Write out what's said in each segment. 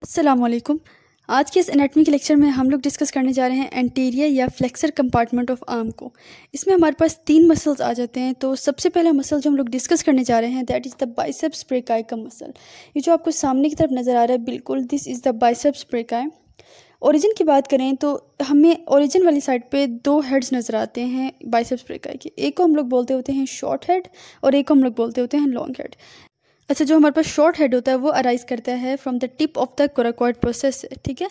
अस्सलामुअलैकुम। आज के इस एनाटॉमी के लेक्चर में हम लोग डिस्कस करने जा रहे हैं एंटीरियर या फ्लेक्सर कंपार्टमेंट ऑफ आर्म को। इसमें हमारे पास 3 मसल्स आ जाते हैं। तो सबसे पहला मसल जो हम लोग डिस्कस करने जा रहे हैं that is the biceps brachii का मसल। ये जो आपको सामने की तरफ नज़र आ रहा है बिल्कुल, this is the biceps brachii. Origin की बात करें तो हमें ओरिजिन वाली साइड पे 2 हेड्स नज़र आते हैं बाइसेप्स ब्रेकाई के। एक को हम लोग बोलते होते हैं शॉर्ट हेड और एक को हम लोग बोलते होते हैं लॉन्ग हेड। अच्छा, जो हमारे पास शॉर्ट हेड होता है वो अराइज करता है from the tip of the coracoid process से। ठीक है,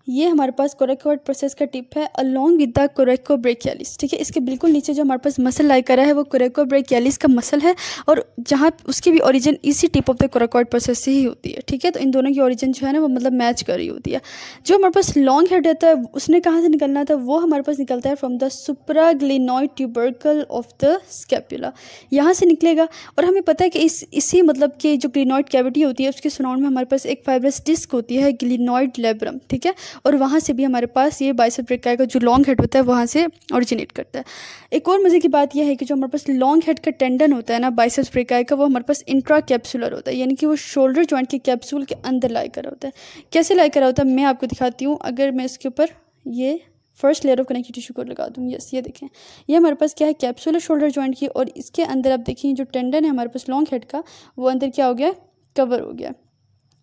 ये हमारे पास कोराकोइड प्रोसेस का टिप है अलोंग विद द कोरेकोब्रेकियालिस। ठीक है, इसके बिल्कुल नीचे जो हमारे पास मसल लाई कर रहा है वो कोरेकोब्रेकियालिस का मसल है और जहाँ उसकी भी ओरिजिन इसी tip of the coracoid process से ही होती है। ठीक है, तो इन दोनों की ओरिजिन जो है ना वो मतलब मैच कर रही होती है। जो हमारे पास लॉन्ग हेड रहता है उसने कहाँ से निकलना था, वो हमारे पास निकलता है from the supraglenoid tubercle of the scapula. यहाँ से निकलेगा और हमें पता है कि इसी मतलब कि जो ग्लिनोइड कैविटी होती है उसके सराउंड में हमारे पास एक फाइब्रस डिस्क होती है ग्लिनोइड लेब्रम। ठीक है, और वहाँ से भी हमारे पास ये बाइसेप्स ब्रेकाई का जो लॉन्ग हेड होता है वहाँ से ओरिजिनेट करता है। एक और मज़े की बात यह है कि जो हमारे पास लॉन्ग हेड का टेंडन होता है ना बाइसेप्स ब्रेकाई का, वो हमारे पास इंट्रा कैप्सुलर होता है, यानी कि वो शोल्डर जॉइंट के कैप्सूल के अंदर लाई करा होता है। कैसे लाई करा होता है मैं आपको दिखाती हूँ। अगर मैं इसके ऊपर ये first layer of connective tissue को लगा दूँ, यस ये देखें, ये हमारे पास क्या है कैप्सूल है शोल्डर जॉइंट की, और इसके अंदर आप देखिए जो टेंडन है हमारे पास लॉन्ग हेड का वो अंदर क्या हो गया, कवर हो गया।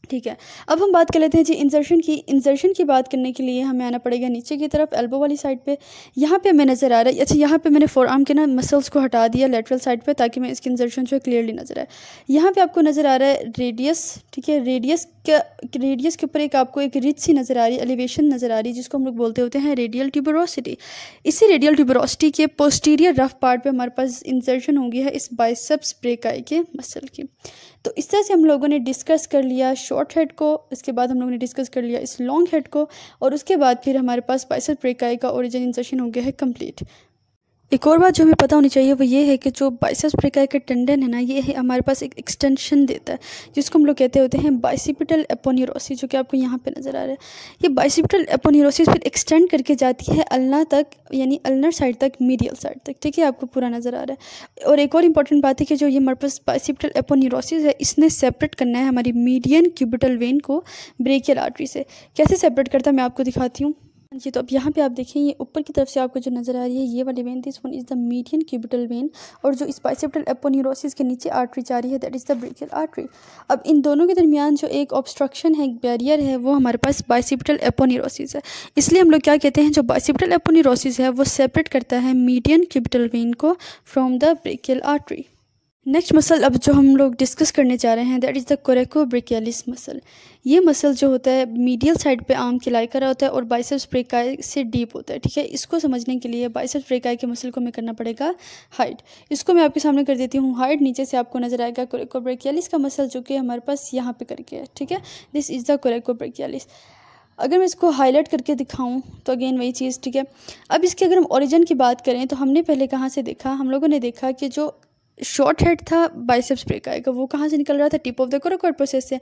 ठीक है, अब हम बात कर लेते हैं जी इंसर्शन की। इंसर्शन की बात करने के लिए हमें आना पड़ेगा नीचे की तरफ एल्बो वाली साइड पे। यहाँ पे हमें नज़र आ रहा है, अच्छा यहाँ पे मैंने फोर आर्म के ना मसल्स को हटा दिया लेटरल साइड पे ताकि मैं इसकी इंसर्शन जो है क्लियरली नज़र आए। यहाँ पे आपको नज़र आ रहा है रेडियस। ठीक है, रेडियस के ऊपर एक आपको एक रिच सी नज़र आ रही है, एलिवेशन नज़र आ रही है जिसको हम लोग बोलते होते हैं रेडियल ट्यूबरोसिटी। इसी रेडियल ट्यूबरोसिटी के पोस्टीरियर रफ पार्ट पे हमारे पास इंसर्शन हो गया है इस बाइसेप्स ब्रेकाई के मसल की। तो इस तरह से हम लोगों ने डिस्कस कर लिया शॉर्ट हेड को, इसके बाद हम लोगों ने डिस्कस कर लिया इस लॉन्ग हेड को, और उसके बाद फिर हमारे पास बाइसेप्स ब्रेकाई का ओरिजिन इंसर्शन हो गया है कंप्लीट। एक और बात जो हमें पता होनी चाहिए वो ये है कि जो बाइसेप्स ब्रेकाई का टेंडन है ना, ये है हमारे पास एक एक्सटेंशन देता है जिसको हम लोग कहते होते हैं बाइसिपिटल एपोन्यूरोसिस, जो कि आपको यहाँ पे नज़र आ रहा है। ये बाइसिपिटल एपोन्यूरोसिस फिर एक्सटेंड करके जाती है अल्ना तक, यानी अल्नर साइड तक, मीडियल साइड तक। ठीक है, आपको पूरा नज़र आ रहा है। और एक और इंपॉर्टेंट बात है कि जो ये हमारे पास बाइसिपिटल एपोन्यूरोसिस है इसने सेपरेट करना है हमारी मीडियन क्यूबिटल वेन को ब्रेकियल आर्टरी से। कैसे सेपरेट करता है मैं आपको दिखाती हूँ जी। तो अब यहाँ पे आप देखें ये ऊपर की तरफ से आपको जो नज़र आ रही है ये वाली when, this one is the median cubital when, और जो इस बाइसेप्टल एपोन्यूरोसिस के नीचे आर्टरी जा रही है that is the brachial artery. अब इन दोनों के दरमियान जो एक ऑब्स्ट्रक्शन है, एक बैरियर है, वो हमारे पास बाइसेप्टल एपोन्यूरोसिस है। इसलिए हम लोग क्या कहते हैं, जो बाइसेप्टल एपोन्यूरोसिस है वो सेपरेट करता है मीडियन क्यूबिटल वेन को from the brachial artery. Next muscle अब जो हम लोग डिस्कस करने जा रहे हैं that is the coracobrachialis muscle. ये मसल जो होता है मीडियल साइड पे आर्म के लाई करा होता है और बाइसेप्स ब्रेकाई से डीप होता है। ठीक है, इसको समझने के लिए बाइसेप्स ब्रेकाई के मसल को हमें करना पड़ेगा हाइड। इसको मैं आपके सामने कर देती हूँ हाइड। नीचे से आपको नजर आएगा कोरेकोब्रेकियालिस का मसल जो कि हमारे पास यहाँ पे करके है। ठीक है, दिस इज़ द कोरेकोब्रेकियालिस। अगर मैं इसको हाईलाइट करके दिखाऊं तो अगेन वही चीज़। ठीक है, अब इसके अगर हम ओरिजिन की बात करें तो हमने पहले कहाँ से देखा, हम लोगों ने देखा कि जो शॉर्ट हेड था बाइसेप्स ब्रेकाई का वो कहाँ से निकल रहा था, tip of the coracoid process से।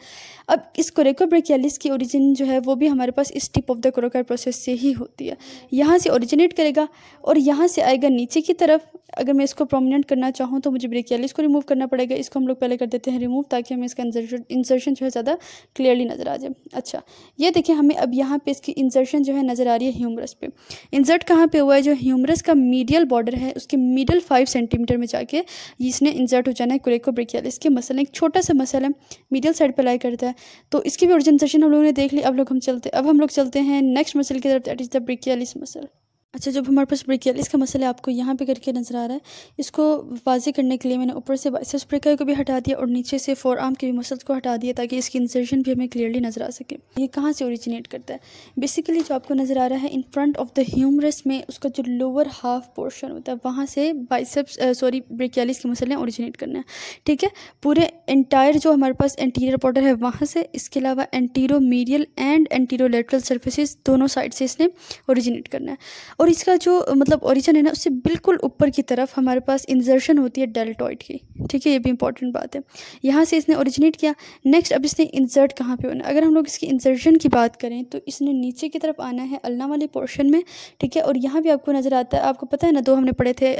अब इस कोरेकोब्रेकियालिस की ओरिजिन जो है वो भी हमारे पास इस tip of the coracoid process से ही होती है। यहाँ से ओरिजिनेट करेगा और यहाँ से आएगा नीचे की तरफ। अगर मैं इसको प्रोमिनेंट करना चाहूँ तो मुझे ब्रेकियालिस को रिमूव करना पड़ेगा। इसको हम लोग पहले कर देते हैं रिमूव ताकि हमें इसका इंसर्शन जो है ज़्यादा क्लियरली नज़र आ जाए। अच्छा, ये देखिए हमें अब यहाँ पे इसकी इंसर्शन जो है नज़र आ रही है ह्यूमरस पे। इंसर्ट कहाँ पे हुआ है, जो ह्यूमरस का मीडियल बॉर्डर है उसके मिडल 5 सेंटीमीटर में जाके इसने इंसर्ट हो जाना है कोरेकोब्रेकियालिस के मसल। एक छोटा सा मसल है, मीडियल साइड पर लाई करता है, तो इसकी भी ओरिजिन इंसर्शन हम लोगों ने देख ली। अब हम लोग चलते हैं नेक्स्ट मसल की तरफ that is the brachialis muscle. अच्छा, जब हमारे पास ब्रेकियालिस का मसल है आपको यहाँ पे करके नज़र आ रहा है, इसको वाज़े करने के लिए मैंने ऊपर से बाइसेप्स ब्रेकाई को भी हटा दिया और नीचे से फोर आर्म के भी मसल्स को हटा दिया ताकि इसकी इंसर्शन भी हमें क्लियरली नज़र आ सके। ये कहाँ से ओरिजिनेट करता है, बेसिकली जो आपको नज़र आ रहा है in front of the humerus में उसका जो लोअर हाफ पोर्शन होता है वहाँ से ब्रेकियालिस के मसल ने ओरिजिनेट करना है। ठीक है, पूरे एंटायर जो हमारे पास एंटीरियर बॉर्डर है वहाँ से, इसके अलावा antero medial and antero lateral surfaces दोनों साइड से इसने ओरिजिनेट करना है। और इसका जो मतलब ओरिजिन है ना, उससे बिल्कुल ऊपर की तरफ हमारे पास इंजर्शन होती है डेल्टॉइड की, ठीक है, ये भी इंपॉर्टेंट बात है। यहाँ से इसने ओरिजिनेट किया। नेक्स्ट अब इसने इंसर्ट कहाँ पे होना है, अगर हम लोग इसकी इंसर्शन की बात करें तो इसने नीचे की तरफ आना है अल्ना वाले पोर्शन में, ठीक है। और यहाँ भी आपको नज़र आता है, आपको पता है ना, दो हमने पढ़े थे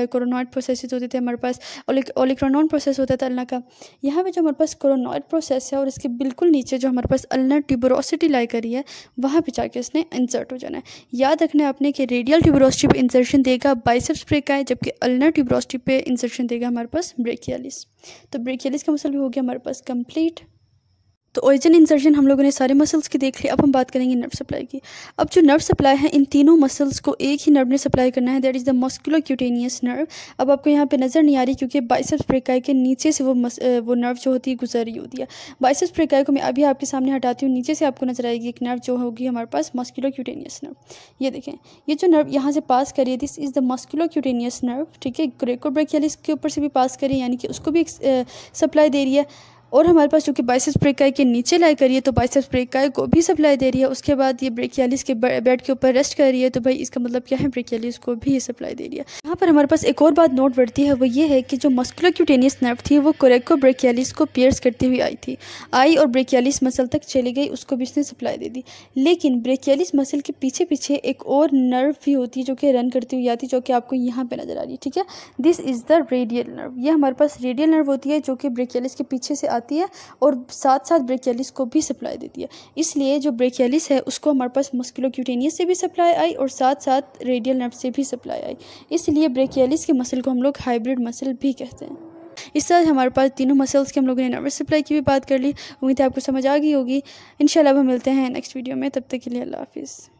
कोरोनॉइड प्रोसेस होते थे हमारे पास, ओलिक्रोनॉन प्रोसेस होता था अल्ना का। यहाँ पे जो हमारे पास कोरोनॉइड प्रोसेस है और इसके बिल्कुल नीचे जो हमारे पास अल्नर ट्यूबरोसिटी लाई करी है, वहाँ पे जाके इसने इंसर्ट हो जाना है। याद रखना है आपने कि रेडियल ट्यूबरोसिटी पे इंसर्शन देगा बाइसेप्स ब्रेकाई, जबकि अल्नर ट्यूबरोसिटी पे इंसर्शन देगा हमारे पास ब्रेकियालिस। तो ब्रेकियालिस का मसल भी हो गया हमारे पास कंप्लीट। तो ओरिजिन इंसर्शन हम लोगों ने सारे मसल्स की देख ली। अब हम बात करेंगे नर्व सप्लाई की। अब जो नर्व सप्लाई है, इन तीनों मसल्स को एक ही नर्व ने सप्लाई करना है, that is the musculocutaneous nerve. अब आपको यहाँ पे नज़र नहीं आ रही क्योंकि बाइसेप्स ब्रेकाई के नीचे से वो नर्व जो होती है गुजर रही होती है। बाइसेप्स ब्रेकाई को मैं अभी आपके सामने हटाती हूँ, नीचे से आपको नजर आएगी एक नर्व जो होगी हमारे पास मस्कुलोक्यूटेनियस नर्व। ये देखें, ये जो नर्व यहाँ से पास करिए, this is the musculocutaneous nerve, ठीक है। ग्रेकोब्रेकियालिस के ऊपर से भी पास करिए, यानी कि उसको भी सप्लाई दे रही है। और हमारे पास जो कि बाइसेप्स ब्रेकाई के नीचे लाई करिए तो बाइसेप्स ब्रेकाई को भी सप्लाई दे रही है। उसके बाद ये ब्रेकियालिस के बेड के ऊपर रेस्ट कर रही है, तो भाई इसका मतलब क्या है, ब्रेकियालिस को भी ये सप्लाई दे रही है। यहाँ पर हमारे पास एक और बात नोट बढ़ती है, वो ये है कि जो मस्कुलोक्यूटेनियस नर्व थी वो कोरेको ब्रेकियालिस को पियर्स करती हुई आई और ब्रेकियालिस मसल तक चली गई, उसको भी इसने सप्लाई दे दी। लेकिन ब्रेकियालिस मसल के पीछे पीछे एक और नर्व भी होती है जो कि रन करती हुई आती है, जो कि आपको यहाँ पे नजर आ रही है, ठीक है। This is the radial nerve. ये हमारे पास रेडियल नर्व होती है जो कि ब्रेकियालिस के पीछे से आती है और साथ साथ ब्रेकियालिस को भी सप्लाई देती है। इसलिए जो ब्रेकियालिस है उसको हमारे पास मस्कुलोक्यूटेनियस से भी सप्लाई आई और साथ साथ रेडियल नर्व से भी सप्लाई आई। इसलिए ब्रेकियालिस के मसल को हम लोग हाइब्रिड मसल भी कहते हैं। इस तरह हमारे पास तीनों मसल्स के हम लोगों ने नर्वस सप्लाई की भी बात कर ली। उम्मीद है आपको समझ आ गई होगी। इंशाल्लाह हम मिलते हैं नेक्स्ट वीडियो में, तब तक के लिए अल्लाह हाफिज़।